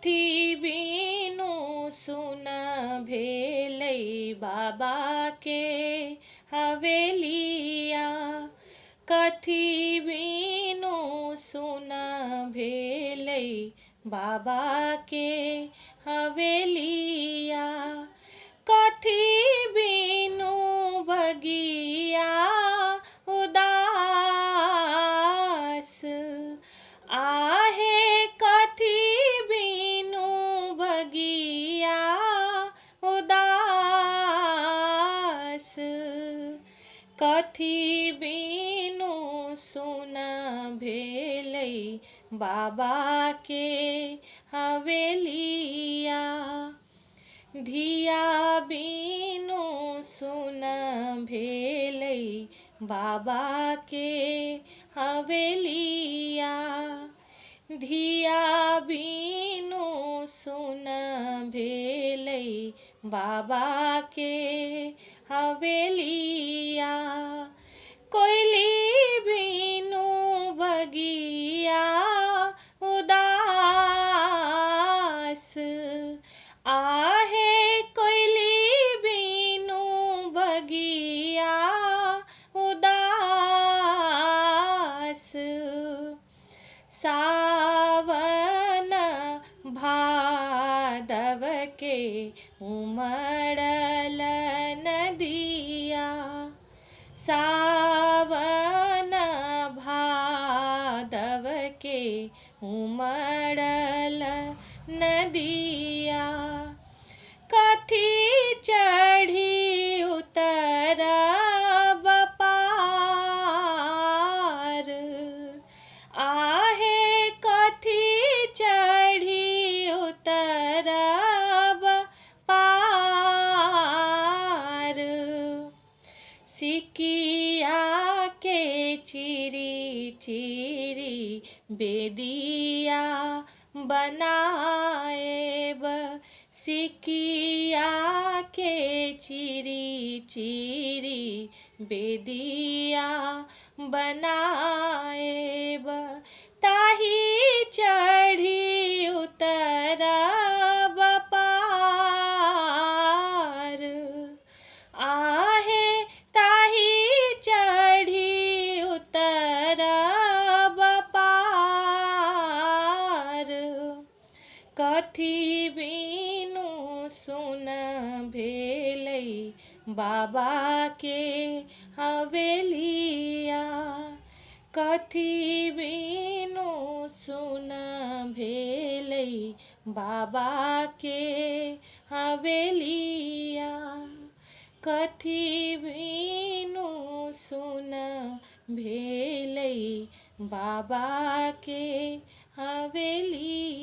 कथी बीनु सुन भेलै बाबा के हवेलिया। कथी बीनु सुन भेलै बाबा के हवेलिया। कथी बीनु बगिया उदास। आहे कथी बीनु बगिया उदास। कथी बीनु सुन भेलै बाबा के हवेलिया। धिया बीनु सुन भेलै बाबा के हवेलिया। धिया बीनु सुन भेलै बाबा के हवेलिया। कोयली बीनु बगिया उदास। आहे कोयली बीनु बगिया उदास। सावन भादव के उमड़ल नदिया। सावन भादव के उमड़ल नदिया। कथी चढ़ी उतरब पार। आहे कथी चढ़ी उतरब पार। सिकिया के चिरी चिरी बेदिया बनाएब। सिकिया के चिरी चिरी बेदिया बनाएब। ताही चढ़ी उतरब पार। आहे ताही चढ़ी उतरब पार। कथी बीनु सुन भेलै बाबा के हवेलिया। कथी बीनु सुन भेलै बाबा के हवेलिया। कथी बीनु सुन भेलै बाबा के हवेलिया।